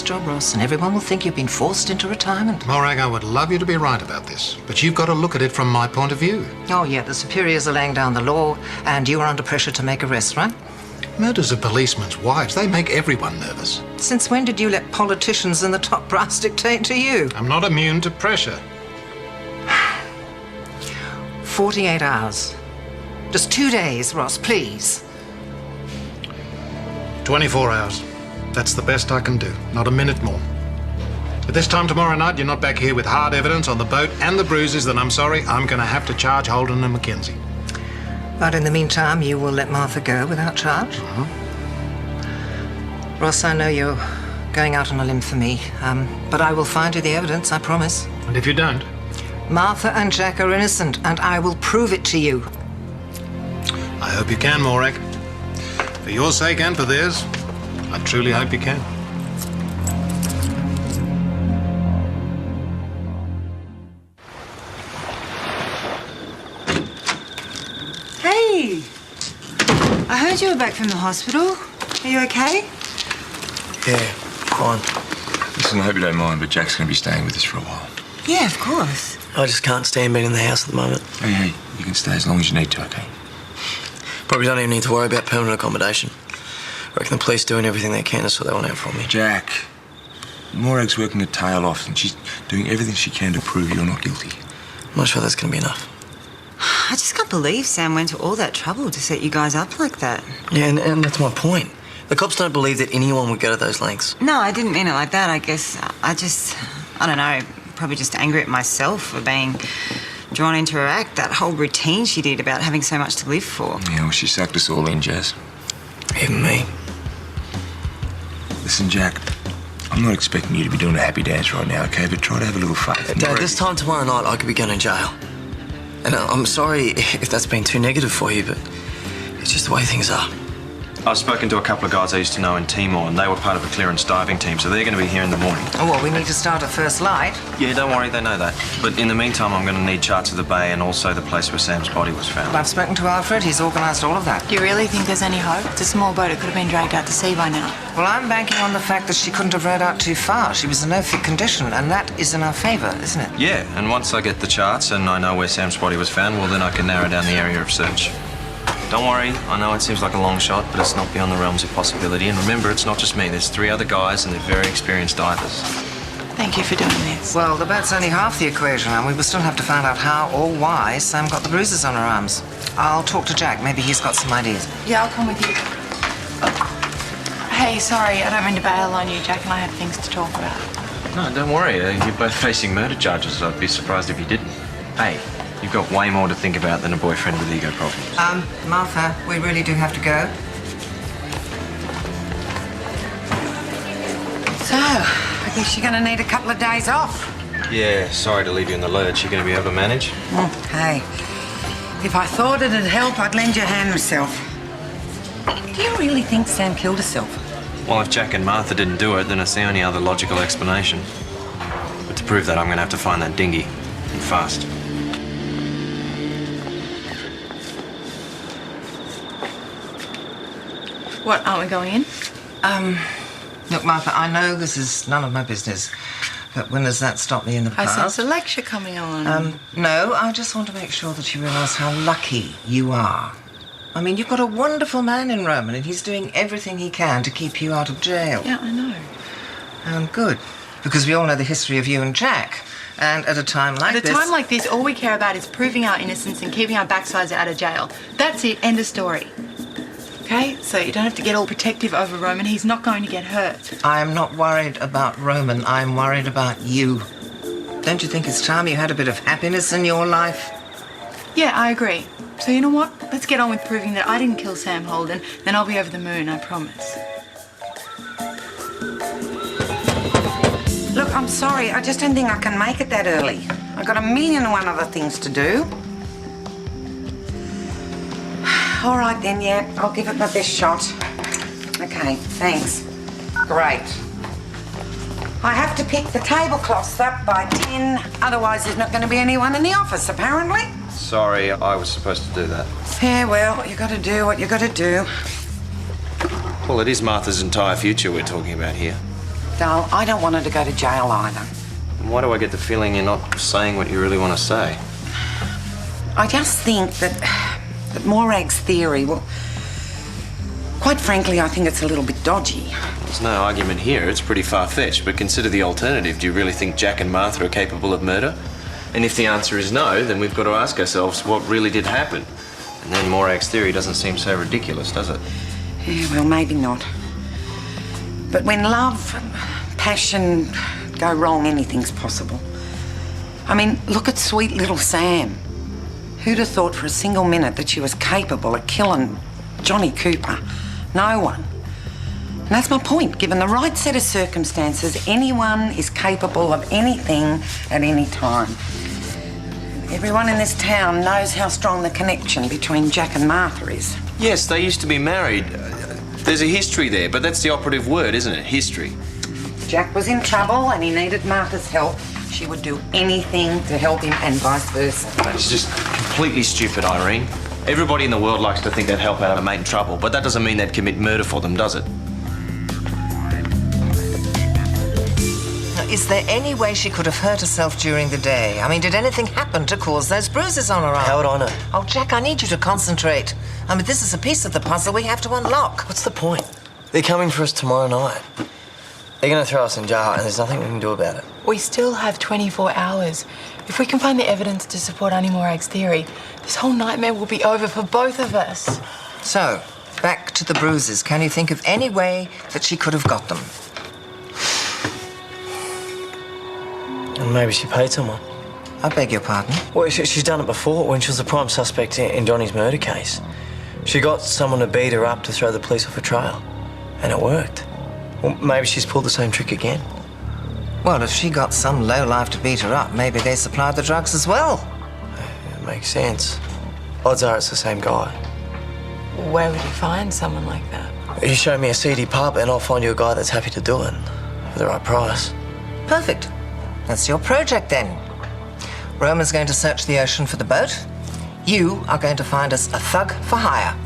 job, Ross, and everyone will think you've been forced into retirement. Morag, I would love you to be right about this, but you've got to look at it from my point of view. Oh, yeah, the superiors are laying down the law, and you are under pressure to make arrests, right? Murders of policemen's wives, they make everyone nervous. Since when did you let politicians and the top brass dictate to you? I'm not immune to pressure. 48 hours. Just 2 days, Ross, please. 24 hours. That's the best I can do. Not a minute more. At this time tomorrow night, you're not back here with hard evidence on the boat and the bruises, then I'm sorry, I'm going to have to charge Holden and Mackenzie. But in the meantime, you will let Martha go without charge? Ross, I know you're going out on a limb for me, but I will find you the evidence, I promise. And if you don't? Martha and Jack are innocent, and I will prove it to you. I hope you can, Morag. For your sake and for theirs, I truly hope you can. Hey! I heard you were back from the hospital. Are you okay? Yeah, fine. Listen, I hope you don't mind, but Jack's going to be staying with us for a while. Yeah, of course. I just can't stand being in the house at the moment. Hey, you can stay as long as you need to, okay? Probably don't even need to worry about permanent accommodation. I reckon the police doing everything they can to sort that one out for me. Jack, Morag's working her tail off and she's doing everything she can to prove you're not guilty. I'm not sure that's going to be enough. I just can't believe Sam went to all that trouble to set you guys up like that. Yeah, and that's my point. The cops don't believe that anyone would go to those lengths. No, I didn't mean it like that. I guess I don't know, probably just angry at myself for being drawn into her act, that whole routine she did about having so much to live for. Yeah, well, she sucked us all in, Jazz. Even me. Listen, Jack, I'm not expecting you to be doing a happy dance right now, okay? But try to have a little faith. Dad, this time tomorrow night, I could be going to jail. And I'm sorry if that's been too negative for you, but it's just the way things are. I've spoken to a couple of guys I used to know in Timor, and they were part of a clearance diving team, so they're going to be here in the morning. Oh, well, we need to start at first light. Yeah, don't worry, they know that. But in the meantime, I'm going to need charts of the bay and also the place where Sam's body was found. Well, I've spoken to Alfred. He's organised all of that. Do you really think there's any hope? It's a small boat. It could have been dragged out to sea by now. Well, I'm banking on the fact that she couldn't have rowed out too far. She was in no fit condition, and that is in our favour, isn't it? Yeah, and once I get the charts and I know where Sam's body was found, well, then I can narrow down the area of search. Don't worry, I know it seems like a long shot, but it's not beyond the realms of possibility. And remember, it's not just me. There's 3 other guys, and they're very experienced divers. Thank you for doing this. Well, the boat's only half the equation, and we will still have to find out how or why Sam got the bruises on her arms. I'll talk to Jack. Maybe he's got some ideas. Yeah, I'll come with you. Hey, sorry, I don't mean to bail on you. Jack and I had things to talk about. No, don't worry. You're both facing murder charges. I'd be surprised if you didn't. Hey, you've got way more to think about than a boyfriend with ego problems. Martha, we really do have to go. So, I guess you're going to need a couple of days off. Yeah, sorry to leave you in the lurch. You going to be able to manage? Hey, if I thought it'd help, I'd lend you a hand myself. Do you really think Sam killed herself? Well, if Jack and Martha didn't do it, then it's the only other logical explanation. But to prove that, I'm going to have to find that dinghy. And fast. What, aren't we going in? Look, Martha, I know this is none of my business, but when does that stop me in the I past? sense a lecture coming on. No, I just want to make sure that you realise how lucky you are. I mean, you've got a wonderful man in Roman, and he's doing everything he can to keep you out of jail. Yeah, I know. Good, because we all know the history of you and Jack. And at a time like this... At a time like this, all we care about is proving our innocence and keeping our backsides out of jail. That's it, end of story. Okay? So you don't have to get all protective over Roman. He's not going to get hurt. I'm not worried about Roman. I'm worried about you. Don't you think it's time you had a bit of happiness in your life? Yeah, I agree. So you know what? Let's get on with proving that I didn't kill Sam Holden. Then I'll be over the moon, I promise. Look, I'm sorry. I just don't think I can make it that early. I've got 1,000,001 other things to do. All right, then, yeah. I'll give it my best shot. Okay, thanks. Great. I have to pick the tablecloths up by 10, otherwise there's not going to be anyone in the office, apparently. Sorry, I was supposed to do that. Yeah, well, you got to do what you got to do. Well, it is Martha's entire future we're talking about here. Dale, I don't want her to go to jail either. Why do I get the feeling you're not saying what you really want to say? I just think that Morag's theory, well, quite frankly, I think it's a little bit dodgy. There's no argument here. It's pretty far-fetched, but consider the alternative. Do you really think Jack and Martha are capable of murder? And if the answer is no, then we've got to ask ourselves what really did happen. And then Morag's theory doesn't seem so ridiculous, does it? Yeah, well, maybe not. But when love, passion go wrong, anything's possible. I mean, look at sweet little Sam. Who'd have thought for a single minute that she was capable of killing Johnny Cooper? No one. And that's my point. Given the right set of circumstances, anyone is capable of anything at any time. Everyone in this town knows how strong the connection between Jack and Martha is. Yes, they used to be married. There's a history there, but that's the operative word, isn't it? History. Jack was in trouble and he needed Martha's help. She would do anything to help him and vice versa. It's just completely stupid, Irene. Everybody in the world likes to think they'd help out a mate in trouble, but that doesn't mean they'd commit murder for them, does it? Now, is there any way she could have hurt herself during the day? I mean, did anything happen to cause those bruises on her arm? How would I know? Oh, Jack, I need you to concentrate. I mean, this is a piece of the puzzle we have to unlock. What's the point? They're coming for us tomorrow night. They're going to throw us in jail and there's nothing we can do about it. We still have 24 hours. If we can find the evidence to support Annie Morag's theory, this whole nightmare will be over for both of us. So, back to the bruises. Can you think of any way that she could have got them? And maybe she paid someone. I beg your pardon? Well, she's done it before when she was the prime suspect in Johnny's murder case. She got someone to beat her up to throw the police off a trail. And it worked. Well, maybe she's pulled the same trick again. Well, if she got some lowlife to beat her up, maybe they supplied the drugs as well. It makes sense. Odds are it's the same guy. Where would you find someone like that? You show me a seedy pub and I'll find you a guy that's happy to do it for the right price. Perfect. That's your project then. Roman's going to search the ocean for the boat. You are going to find us a thug for hire.